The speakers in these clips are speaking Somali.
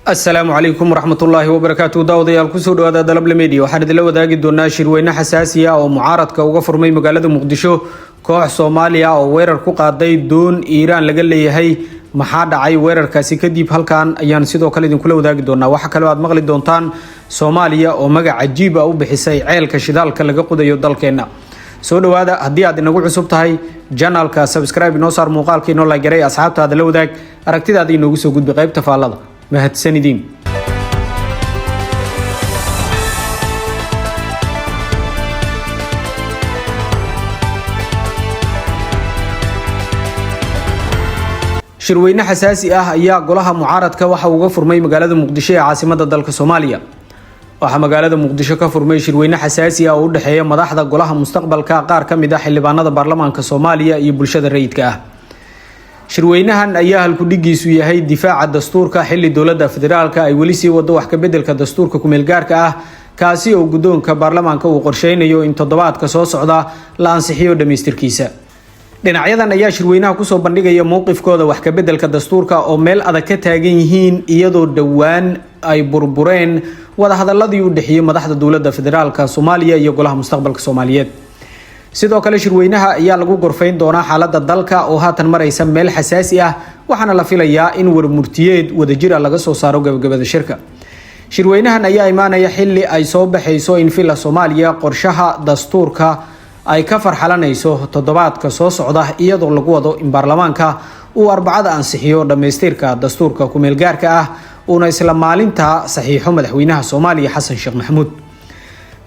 السلام عليكم ورحمة الله وبركاته. داوديال kusoo dhawaada dalab media waxaan idin la wadaagi doonaa shirweyne xasaasi ah oo mucaaradka uga furmay magaalada Muqdisho koox Soomaaliya oo weerar ku qaaday doon Iiraan laga leeyahay maxaa dhacay weerarkaasi kadib halkan ayaan sidoo kale idin kula wadaagi doonaa waxa kale oo aad maqli doontaan Soomaaliya oo magac cajiib ah u bixisay ceelka shidaalka laga qodayo dalkeena soo dhawaada haddii aad inagu cusub tahay channelka subscribe inoo saar muuqaalka inoo like garay asxaabtaada la wadaag aragtidaada inoogu soo gudbi qaybta faallada mahadsanidin shirweyne xasaasi ah ayaa golaha mucaaradka waxa uu uga furmay magaalada Muqdisho ee caasimadda dalka Soomaaliya waxa magaalada Muqdisho ka furmay shirweyne xasaasi ah oo u dhaxeeya madaxda golaha mustaqbalka qaar ka mid ah xildhibaanada baarlamaanka Soomaaliya iyo bulshada rayidka ah shirweynahan ayaa halku dhigiisu yahay difaaca dastuurka xilli dawladda federaalka ay wali sii wado wax ka bedelka dastuurka ku meel gaarka ah kaasi oo gudoonka baarlamaanka uu qorsheynayo in toddobaadka soo socda la ansixiyo dhameystirkiisa dhinacyadan ayaa shirweynaha ku soo bandhigaya mowqifkooda wax ka bedelka dastuurka oo meel adag ka taagan yihiin iyadoo dhawaan ay burbureen wada hadaladii u dhaxeeyay madaxda dawladda federaalka Soomaaliya iyo golaha mustaqbalka Soomaaliyeed sidoo kale shirweynaha ayaa lagu gorfayn doonaa xaaladda dalka oo haatan maraysa meel xasaasi ah waxaana la filayaa in warmurtiyeed wadajir laga soo saaro gabagabada shirka shirweynahan ayaa imaanaya xilli ay soo baxayso in fila Soomaaliya qorshaha dastuurka ay ka farxalanayso toddobaadka soo socda iyadoo lagu wado in baarlamaanka uu arbacada ansixiyo dhameystirka dastuurka ku meel gaarka ah una isla maalinta saxiixo madaxweynaha Soomaaliya Xasan Sheekh Maxamuud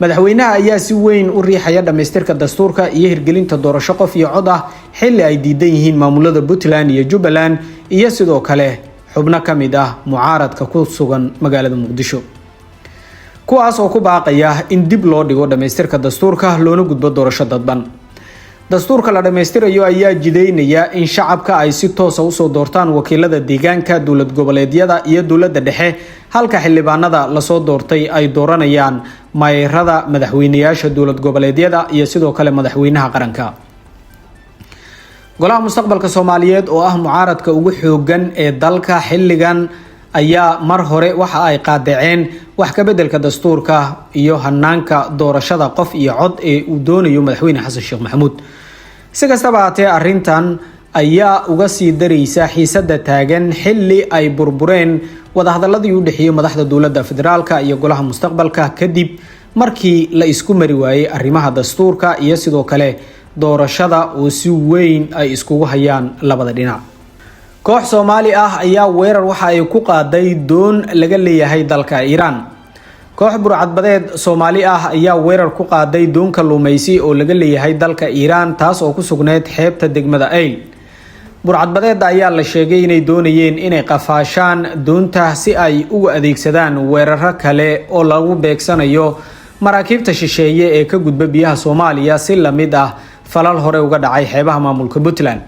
madaxweynaha ayaa si weyn u riixaya dhameystirka dastuurka iyo hirgelinta doorasho qof iyo cod ah xilli ay diidan yihiin maamulada Puntland iyo Jubbaland iyo sidoo kale xubno ka mid ah mucaaradka ku sugan magaalada Muqdisho kuwaas oo ku baaqaya in dib loo dhigo dhameystirka dastuurka loona gudbo doorasho dadban dastuurka la dhameystirayo ayaa jideynaya in shacabka ay si toos ah u soo doortaan wakiilada deegaanka dawlad goboleedyada iyo dawladda dhexe halka xildhibaanada la soo doortay ay dooranayaan maayarada madaxweynayaasha dawlad goboleedyada iyo sidoo kale madaxweynaha qaranka golaha mustaqbalka Soomaaliyeed oo ah mucaaradka ugu xoogan ee dalka xilligan ayaa mar hore waxa ay qaadaceen wax ka bedelka dastuurka iyo hanaanka doorashada qof iyo cod ee uu doonayo madaxweyne Xasan Sheekh Maxamuud si kastaba haatee arrintan ayaa uga sii daraysa xiisada taagan xilli ay burbureen wada hadaladii u dhaxeeyay madaxda dawladda federaalka iyo golaha mustaqbalka kadib markii la isku mari waayay arrimaha dastuurka iyo sidoo kale doorashada oo si weyn ay iskugu hayaan labada dhinac koox Soomaali ah ayaa weerar waxa ay ku qaaday doon laga leeyahay dalka Iiraan koox burcadbadeed Soomaali ah ayaa weerar ku qaaday doon kalluumaysi oo laga leeyahay dalka Iiraan taas oo ku sugneed xeebta degmada Ayl burcadbadeed ayaa la sheegay inay doonayeen inay qafaashaan doonta si ay ugu adeegsadaan weeraro kale oo lagu beegsanayo maraakiibta shisheeye ee ka gudba biyaha Soomaaliya si la mid ah falal hore uga dhacay xeebaha maamulka Puntland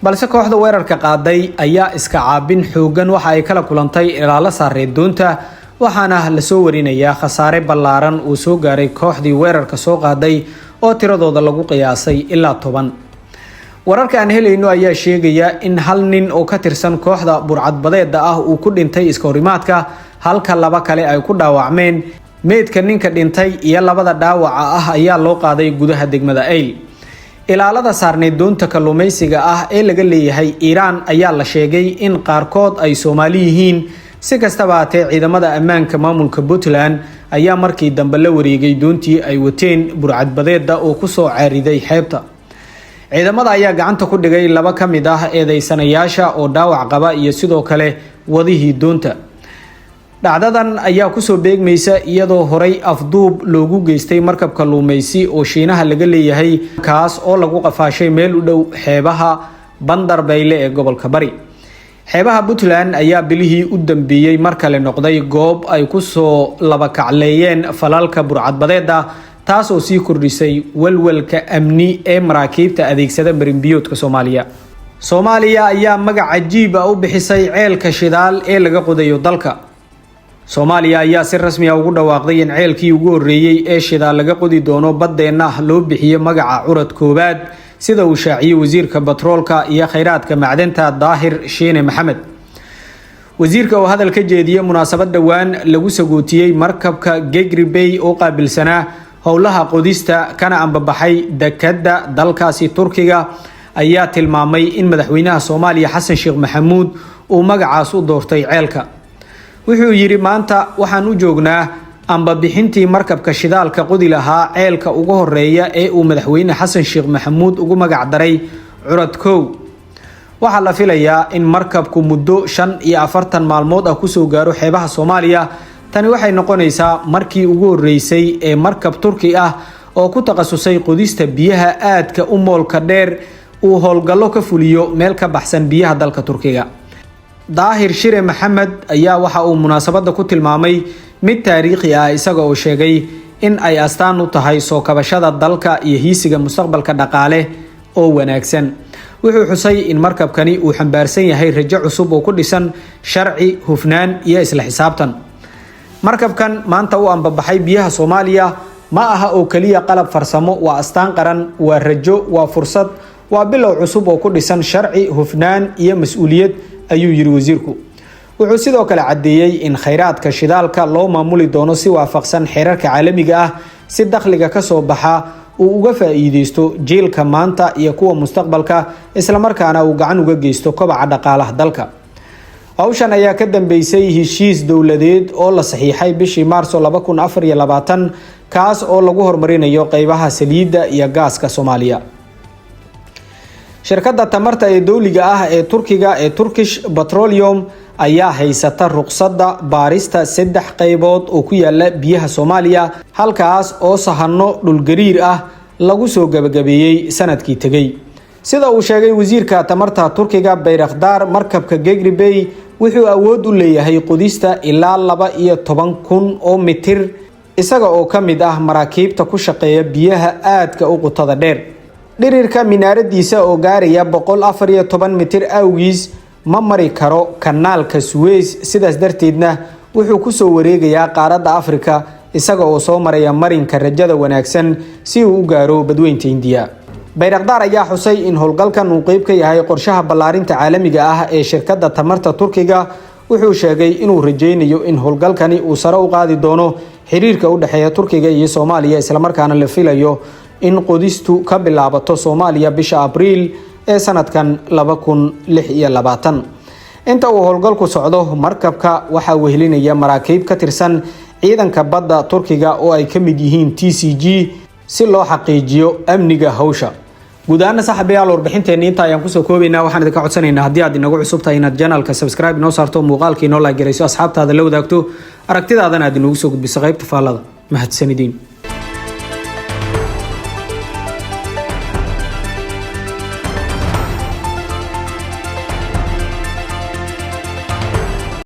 balse kooxda weerarka qaaday ayaa iska caabin xoogan waxa ay kala kulantay ilaalo saareed doonta waxaana la soo warinayaa khasaare ballaaran oo soo gaaray kooxdii weerarka soo qaaday oo tiradooda lagu qiyaasay ilaa 10 wararka aan helayno ayaa sheegaya in hal nin oo ka tirsan kooxda burcadbadeeda ah uu ku dhintay iska horimaadka halka laba kale ay ku dhaawacmeen meedka ninka dhintay iyo labada dhaawaca ah ayaa loo qaaday gudaha degmada Ayl ilaalada saarneed doonta kalluumaysiga ah ee laga leeyahay Iiraan ayaa la sheegay in qaarkood ay Soomaali yihiin si kastaba haatee ciidamada ammaanka maamulka Puntland ayaa markii dambe la wareegay doontii ay wateen burcadbadeeda oo ku soo caariday xeebta ciidamada ayaa gacanta ku dhigay laba ka mid ah eedeysanayaasha oo dhaawac qaba iyo sidoo kale wadihii doonta dhacdadan ayaa ku soo beegmaysa iyadoo horay afduub loogu geystay markab kalluumaysi oo Shiinaha laga leeyahay kaas oo lagu qafaashay meel u dhow xeebaha Bandarbayle ee gobolka Bari xeebaha Puntland ayaa bilihii u dambeeyay mar kale noqday goob ay ku soo laba kacleeyeen falalka burcadbadeeda taas oo sii kordhisay walwalka amni ee maraakiibta adeegsada marinbiyoodka Soomaaliya ayaa magac cajiib ah u bixisay ceelka shidaal ee laga qodayo dalka Soomaaliya ayaa si rasmi ah ugu dhawaaqday in ceelkii ugu horeeyay ee shidaal laga qodi doono badeena loo bixiyo magaca curad koobaad sida uu shaaciyay wasiirka batroolka iyo kheyraadka macdanta Daahir Shiine Maxamed wasiirka oo hadal ka jeediyay munaasabad dhawaan lagu sagootiyay markabka Gegri Bay oo qaabilsanaa howlaha qodista kana ambabaxay dekada dalkaasi Turkiga ayaa tilmaamay in madaxweynaha Soomaaliya Xasan Sheekh Maxamuud uu magacaas u doortay ceelka. wuxuu yiri maanta waxaan u joognaa ambabixintii markabka shidaalka qodi lahaa ceelka ugu horeeya ee uu madaxweyne Xasan Sheekh Maxamuud ugu magac daray Curad Kow. waxaa la filayaa in markabku muddo 45 maalmood ah ku soo gaaro xeebaha Soomaaliya. tani waxay noqonaysaa markii ugu horeysay ee markab Turki ah oo ku takhasusay qodista biyaha aadka u moolka dheer uu howlgallo ka fuliyo meel ka baxsan biyaha dalka Turkiga. Daahir Shire Maxamed ayaa waxa uu munaasabada ku tilmaamay mid taariikhi ah isaga oo sheegay in ay astaan u tahay soo kabashada dalka iyo hiisiga mustaqbalka dhaqaale oo wanaagsan. wuxuu xusay in markabkani uu xambaarsan yahay rajo cusub oo ku dhisan sharci, hufnaan iyo isla xisaabtan. markabkan maanta u ambabaxay biyaha Soomaaliya ma aha oo kaliya qalab farsamo, waa astaan qaran, waa rajo, waa fursad, waa bilow cusub oo ku dhisan sharci, hufnaan iyo mas'uuliyad, ayuu yiri wasiirku. wuxuu sidoo kale cadeeyay in kheyraadka shidaalka loo maamuli doono si waafaqsan xeerarka caalamiga ah si dakhliga ka soo baxa uu uga faa'iideysto jiilka maanta iyo kuwa mustaqbalka, isla markaana uu gacan uga geysto kobaca dhaqaalaha dalka. hawshan ayaa ka dambeysay heshiis dowladeed oo la saxiixay bishii Maarso 2024 kaas oo lagu horumarinayo qaybaha saliidda iyo gaaska Soomaaliya. shirkadda tamarta ee dawliga ah ee Turkiga ee Turkish Petroleum ayaa haysata ruqsadda baarista 3 qaybood oo ku yaala biyaha Soomaaliya, halkaas oo sahano dhulgariir ah lagu soo gabagabeeyay sanadkii tagay. sida uu sheegay wasiirka tamarta Turkiga Bayraktar, markabka Gegri Bay wuxuu awood u leeyahay qodista ilaa 12,000 oo mitir, isaga oo ka mid ah maraakiibta ku shaqeeya biyaha aadka u qotada dheer. dhirirka minaaradiisa oo gaaraya 114 mitir awgiis ma mari karo kanaalka Suez, sidaas darteedna wuxuu ku soo wareegayaa qaaradda Afrika isaga oo soo maraya marinka rajada wanaagsan si uu u gaaro badweynta Hindiya. Bayraktar ayaa xusay in howlgalkan uu qayb ka yahay qorshaha ballaarinta caalamiga ah ee shirkadda tamarta Turkiga. wuxuu sheegay inuu rajeynayo in howlgalkani uu sare u qaadi doono xiriirka u dhaxeeya Turkiga iyo Soomaaliya, isla markaana la filayo in qodistu ka bilaabato Soomaaliya bisha Abriil ee sanadkan 2026. inta uu howlgalku socdo, markabka waxaa wehelinaya maraakiib ka tirsan ciidanka badda Turkiga oo ay ka mid yihiin TCG si loo xaqiijiyo amniga hawsha. guud ahaan saaxiibayaal, warbixinteena inta ayaan kusoo koobaynaa. waxaan idinka codsanaynaa haddii aad inagu cusub tahay inaad channelka subscribe noo saarto, muuqaalkii noo like garayso, asxaabtaada la wadaagto, aragtidaadana aad inagu soo gudbiso qaybta faallada. mahadsanidin.